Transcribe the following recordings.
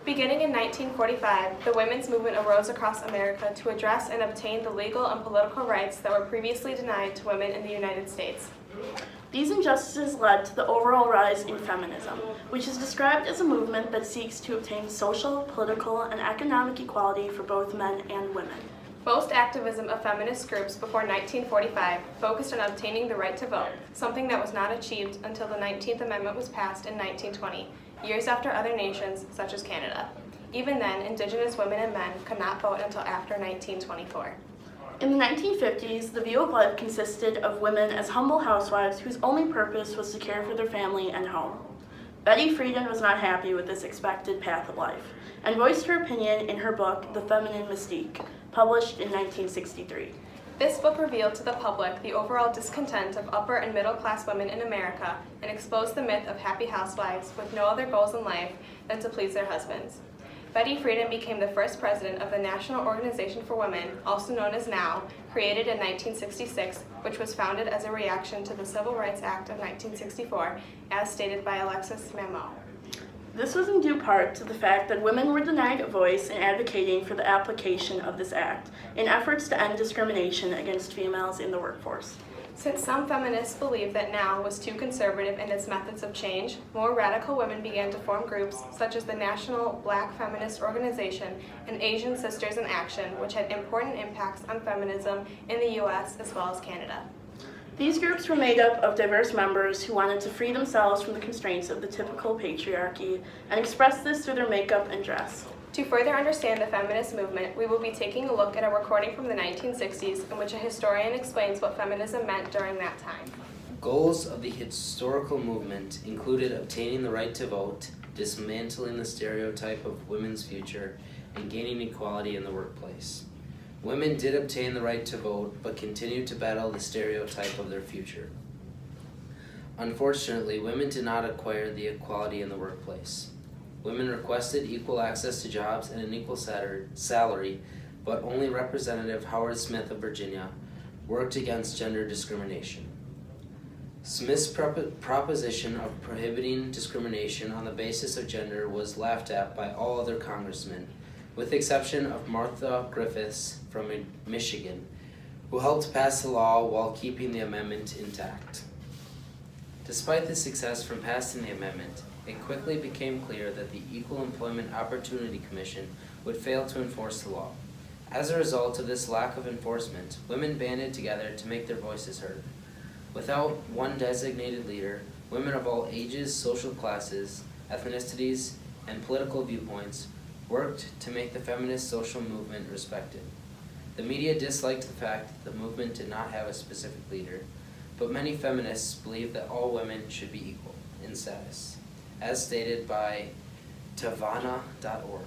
Beginning in 1945, the women's movement arose across America to address and obtain the legal and political rights that were previously denied to women in the United States. These injustices led to the overall rise in feminism, which is described as a movement that seeks to obtain social, political, and economic equality for both men and women. Most activism of feminist groups before 1945 focused on obtaining the right to vote, something that was not achieved until the 19th Amendment was passed in 1920, years after other nations, such as Canada. Even then, Indigenous women and men could not vote until after 1924. In the 1950s, the view of life consisted of women as humble housewives whose only purpose was to care for their family and home. Betty Friedan was not happy with this expected path of life, and voiced her opinion in her book, The Feminine Mystique, published in 1963. This book revealed to the public the overall discontent of upper and middle class women in America and exposed the myth of happy housewives with no other goals in life than to please their husbands. Betty Friedan became the first president of the National Organization for Women, also known as NOW, created in 1966, which was founded as a reaction to the Civil Rights Act of 1964, as stated by Alexis Mamou. This was in due part to the fact that women were denied a voice in advocating for the application of this act in efforts to end discrimination against females in the workforce. Since some feminists believed that NOW was too conservative in its methods of change, more radical women began to form groups such as the National Black Feminist Organization and Asian Sisters in Action, which had important impacts on feminism in the U.S. as well as Canada. These groups were made up of diverse members who wanted to free themselves from the constraints of the typical patriarchy and express this through their makeup and dress. To further understand the feminist movement, we will be taking a look at a recording from the 1960s in which a historian explains what feminism meant during that time. Goals of the historical movement included obtaining the right to vote, dismantling the stereotype of women's future, and gaining equality in the workplace. Women did obtain the right to vote, but continued to battle the stereotype of their future. Unfortunately, women did not acquire the equality in the workplace. Women requested equal access to jobs and an equal salary, but only Representative Howard Smith of Virginia worked against gender discrimination. Smith's proposition of prohibiting discrimination on the basis of gender was laughed at by all other congressmen, with the exception of Martha Griffiths from Michigan, who helped pass the law while keeping the amendment intact. Despite the success from passing the amendment, it quickly became clear that the Equal Employment Opportunity Commission would fail to enforce the law. As a result of this lack of enforcement, women banded together to make their voices heard. Without one designated leader, women of all ages, social classes, ethnicities, and political viewpoints worked to make the feminist social movement respected. The media disliked the fact that the movement did not have a specific leader, but many feminists believed that all women should be equal in status, as stated by Tavana.org.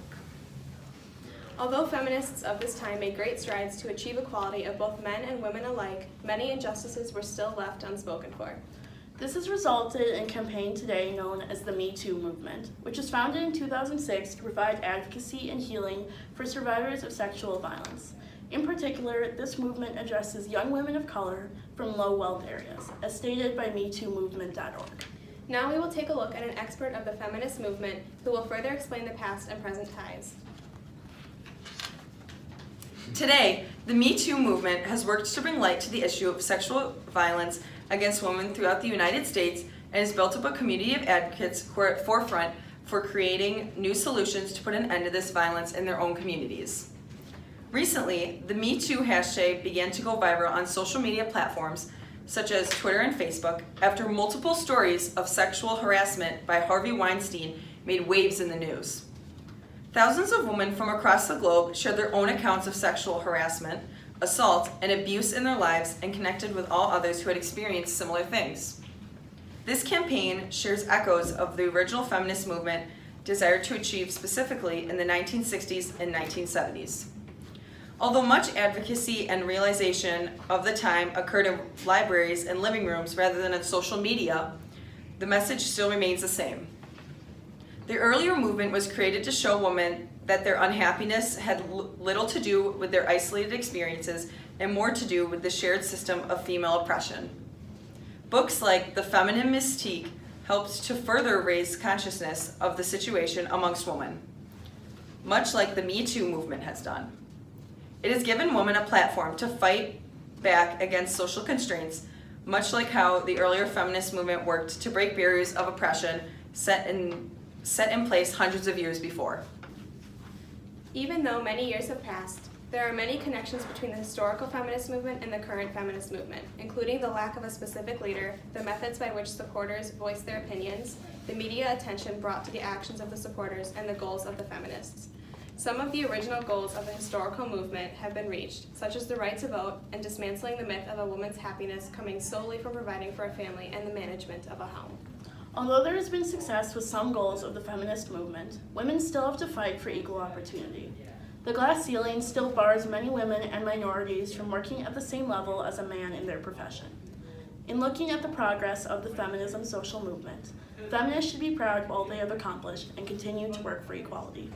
Although feminists of this time made great strides to achieve equality of both men and women alike, many injustices were still left unspoken for. This has resulted in a campaign today known as the Me Too movement, which was founded in 2006 to provide advocacy and healing for survivors of sexual violence. In particular, this movement addresses young women of color from low-wealth areas, as stated by MeTooMovement.org. Now we will take a look at an expert of the feminist movement who will further explain the past and present ties. Today, the Me Too movement has worked to bring light to the issue of sexual violence against women throughout the United States and has built up a community of advocates who are at forefront for creating new solutions to put an end to this violence in their own communities. Recently, the Me Too hashtag began to go viral on social media platforms such as Twitter and Facebook after multiple stories of sexual harassment by Harvey Weinstein made waves in the news. Thousands of women from across the globe shared their own accounts of sexual harassment, assault, and abuse in their lives and connected with all others who had experienced similar things. This campaign shares echoes of the original feminist movement desired to achieve specifically in the 1960s and 1970s. Although much advocacy and realization of the time occurred in libraries and living rooms rather than on social media, the message still remains the same. The earlier movement was created to show women that their unhappiness had little to do with their isolated experiences and more to do with the shared system of female oppression. Books like The Feminine Mystique helped to further raise consciousness of the situation amongst women. much like the Me Too movement has done. It has given women a platform to fight back against social constraints, much like how the earlier feminist movement worked to break barriers of oppression set in place hundreds of years before. Even though many years have passed, there are many connections between the historical feminist movement and the current feminist movement, including the lack of a specific leader, the methods by which supporters voice their opinions, the media attention brought to the actions of the supporters, and the goals of the feminists. Some of the original goals of the historical movement have been reached, such as the right to vote and dismantling the myth of a woman's happiness coming solely from providing for a family and the management of a home. Although there has been success with some goals of the feminist movement, women still have to fight for equal opportunity. The glass ceiling still bars many women and minorities from working at the same level as a man in their profession. In looking at the progress of the feminism social movement, feminists should be proud of all they have accomplished and continue to work for equality.